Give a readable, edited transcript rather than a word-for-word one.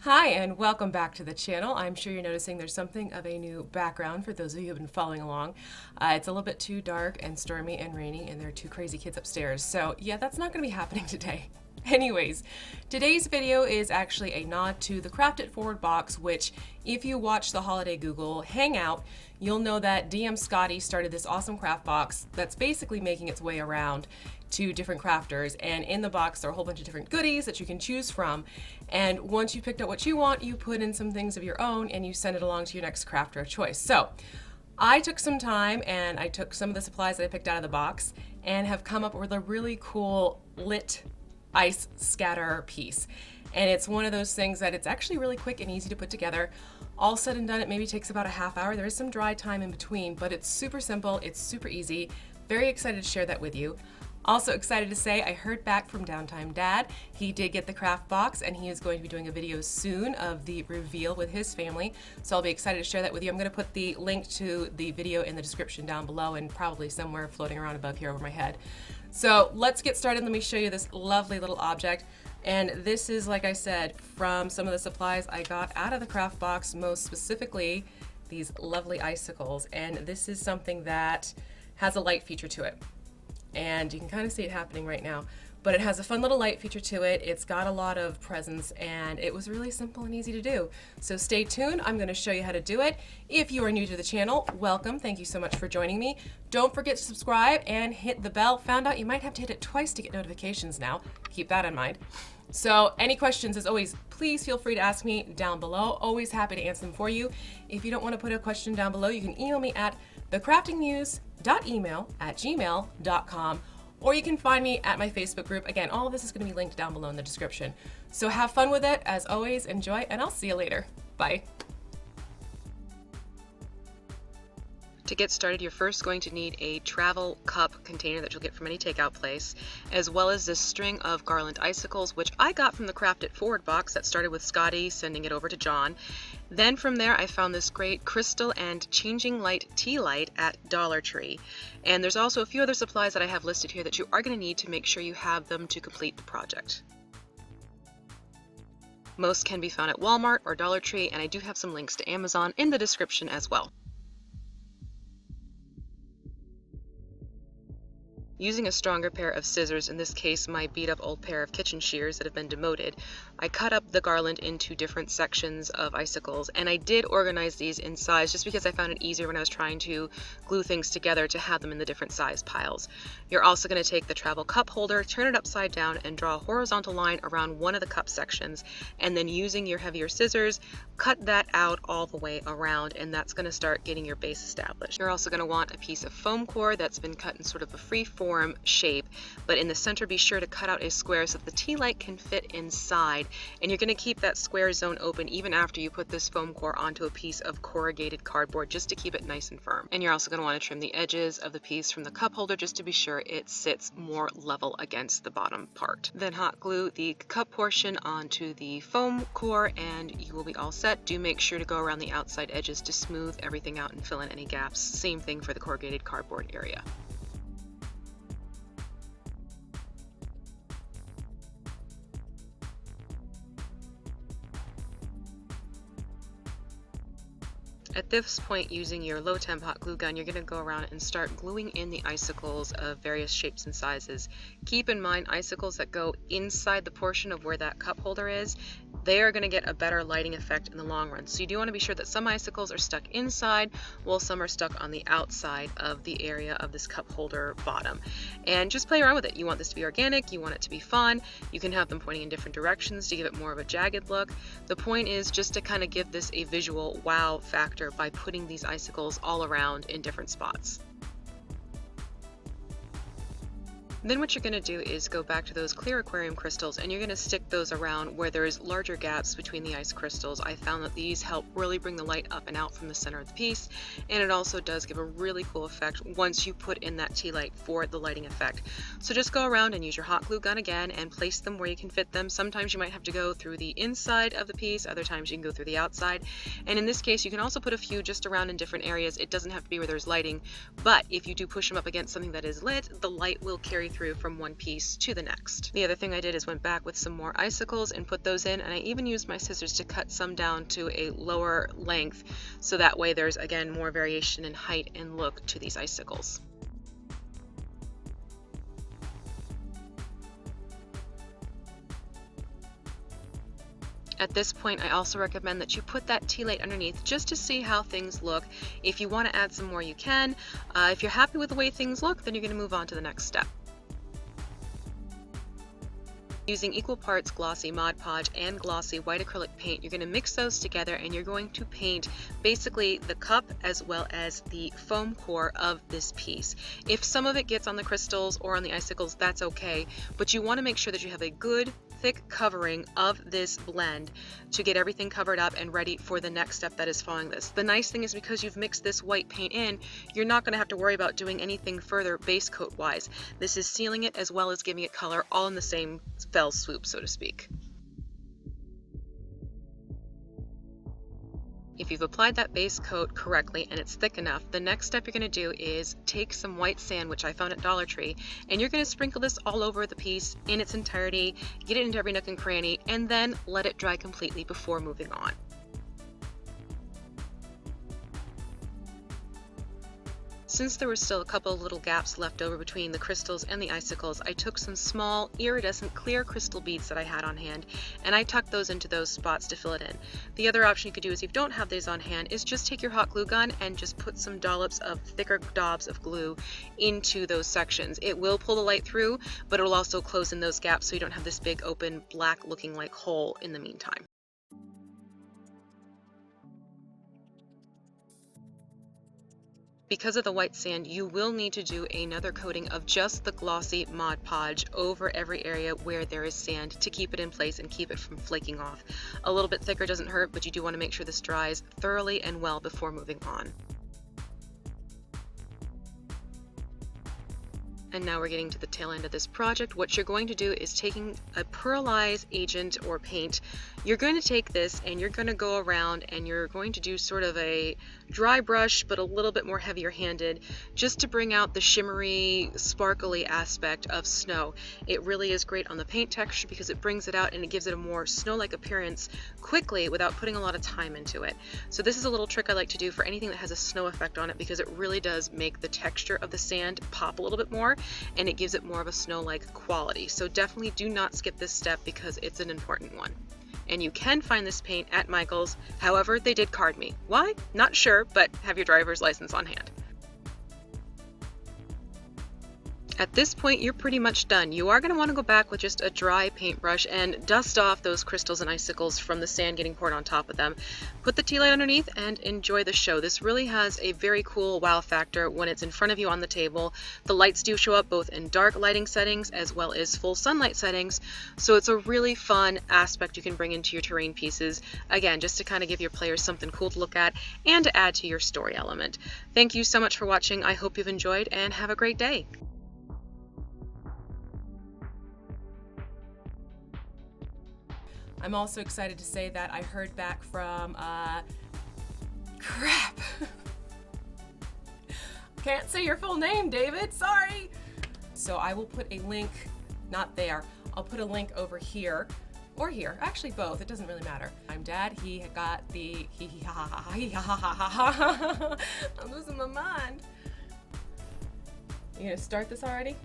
Hi, and welcome back to the channel. I'm sure you're noticing there's something of a new background for those of you who have been following along. It's a little bit too dark and stormy and rainy, and there are two crazy kids upstairs. So yeah, that's not going to be happening today. Anyways, today's video is actually a nod to the Craft It Forward box, which if you watch the Holiday Google Hangout, you'll know that DM Scotty started this awesome craft box that's basically making its way around to different crafters, and in the box there are a whole bunch of different goodies that you can choose from, and once you picked out what you want, you put in some things of your own and you send it along to your next crafter of choice. So I took some time and I took some of the supplies that I picked out of the box and have come up with a really cool lit ice scatter piece. And it's one of those things that it's actually really quick and easy to put together. All said and done, it maybe takes about a half hour. There is some dry time in between, but it's super simple, it's super easy. Very excited to share that with you. Also excited to say I heard back from Downtime Dad. He did get the craft box and he is going to be doing a video soon of the reveal with his family. So I'll be excited to share that with you. I'm going to put the link to the video in the description down below and probably somewhere floating around above here over my head. So let's get started. Let me show you this lovely little object. And this is, like I said, from some of the supplies I got out of the craft box, most specifically these lovely icicles. And this is something that has a light feature to it. And you can kind of see it happening right now, but it has a fun little light feature to it. It's got a lot of presence and it was really simple and easy to do. So stay tuned. I'm going to show you how to do it. If you are new to the channel, welcome. Thank you so much for joining me. Don't forget to subscribe and hit the bell. Found out you might have to hit it twice to get notifications now. Keep that in mind. So any questions, as always, please feel free to ask me down below. Always happy to answer them for you. If you don't want to put a question down below, you can email me at thecraftingmuse.email@gmail.com, or you can find me at my Facebook group. Again, all of this is going to be linked down below in the description. So have fun with it. As always, enjoy, and I'll see you later. Bye. To get started, you're first going to need a travel cup container that you'll get from any takeout place, as well as this string of garland icicles, which I got from the Craft It Forward box that started with Scotty sending it over to John. Then from there, I found this great crystal and changing light tea light at Dollar Tree. And there's also a few other supplies that I have listed here that you are going to need to make sure you have them to complete the project. Most can be found at Walmart or Dollar Tree, and I do have some links to Amazon in the description as well. Using a stronger pair of scissors, in this case my beat up old pair of kitchen shears that have been demoted, I cut up the garland into different sections of icicles, and I did organize these in size just because I found it easier when I was trying to glue things together to have them in the different size piles. You're also going to take the travel cup holder, turn it upside down, and draw a horizontal line around one of the cup sections, and then using your heavier scissors, cut that out all the way around, and that's going to start getting your base established. You're also going to want a piece of foam core that's been cut in sort of a free form shape, but in the center be sure to cut out a square so that the tea light can fit inside, and you're going to keep that square zone open even after you put this foam core onto a piece of corrugated cardboard just to keep it nice and firm. And you're also going to want to trim the edges of the piece from the cup holder just to be sure it sits more level against the bottom part. Then hot glue the cup portion onto the foam core and you will be all set. Do make sure to go around the outside edges to smooth everything out and fill in any gaps. Same thing for the corrugated cardboard area. At this point, using your low temp hot glue gun, you're going to go around and start gluing in the icicles of various shapes and sizes. Keep in mind, icicles that go inside the portion of where that cup holder is, they are going to get a better lighting effect in the long run. So you do want to be sure that some icicles are stuck inside while some are stuck on the outside of the area of this cup holder bottom. And just play around with it. You want this to be organic, you want it to be fun, you can have them pointing in different directions to give it more of a jagged look. The point is just to kind of give this a visual wow factor by putting these icicles all around in different spots. Then what you're going to do is go back to those clear aquarium crystals and you're going to stick those around where there's larger gaps between the ice crystals. I found that these help really bring the light up and out from the center of the piece, and it also does give a really cool effect once you put in that tea light for the lighting effect. So just go around and use your hot glue gun again and place them where you can fit them. Sometimes you might have to go through the inside of the piece, other times you can go through the outside, and in this case you can also put a few just around in different areas. It doesn't have to be where there's lighting, but if you do push them up against something that is lit, the light will carry through from one piece to the next. The other thing I did is went back with some more icicles and put those in, and I even used my scissors to cut some down to a lower length, so that way there's again more variation in height and look to these icicles. At this point, I also recommend that you put that tea light underneath just to see how things look. If you want to add some more, you can. If you're happy with the way things look, then you're going to move on to the next step. Using equal parts Glossy Mod Podge and Glossy white acrylic paint, you're going to mix those together and you're going to paint basically the cup as well as the foam core of this piece. If some of it gets on the crystals or on the icicles, that's okay, but you want to make sure that you have a good thick covering of this blend to get everything covered up and ready for the next step that is following this. The nice thing is because you've mixed this white paint in, you're not going to have to worry about doing anything further base coat wise. This is sealing it as well as giving it color all in the same fell swoop, so to speak. If you've applied that base coat correctly and it's thick enough, the next step you're going to do is take some white sand, which I found at Dollar Tree, and you're going to sprinkle this all over the piece in its entirety, get it into every nook and cranny, and then let it dry completely before moving on. Since there were still a couple of little gaps left over between the crystals and the icicles, I took some small iridescent clear crystal beads that I had on hand, and I tucked those into those spots to fill it in. The other option you could do is, if you don't have these on hand, is just take your hot glue gun and just put some dollops of thicker daubs of glue into those sections. It will pull the light through, but it will also close in those gaps so you don't have this big open black looking like hole in the meantime. Because of the white sand, you will need to do another coating of just the Glossy Mod Podge over every area where there is sand to keep it in place and keep it from flaking off. A little bit thicker doesn't hurt, but you do want to make sure this dries thoroughly and well before moving on. And now we're getting to the tail end of this project. What you're going to do is taking a Pearlized agent or paint. You're going to take this and you're going to go around and you're going to do sort of a dry brush, but a little bit more heavier handed, just to bring out the shimmery, sparkly aspect of snow. It really is great on the paint texture because it brings it out and it gives it a more snow-like appearance quickly without putting a lot of time into it. So this is a little trick I like to do for anything that has a snow effect on it, because it really does make the texture of the sand pop a little bit more, and it gives it more of a snow-like quality. So definitely do not skip this step because it's an important one. And you can find this paint at Michael's. However, they did card me. Why? Not sure, but have your driver's license on hand. At this point, you're pretty much done. You are going to want to go back with just a dry paintbrush and dust off those crystals and icicles from the sand getting poured on top of them. Put the tea light underneath and enjoy the show. This really has a very cool wow factor when it's in front of you on the table. The lights do show up both in dark lighting settings as well as full sunlight settings, so it's a really fun aspect you can bring into your terrain pieces, again, just to kind of give your players something cool to look at and to add to your story element. Thank you so much for watching. I hope you've enjoyed and have a great day. I'm also excited to say that I heard back from, crap. Can't say your full name, David, sorry. So I will put a link, not there, I'll put a link over here, or here, actually both, it doesn't really matter. I'm Dad, he got the, I'm losing my mind. You gonna start this already?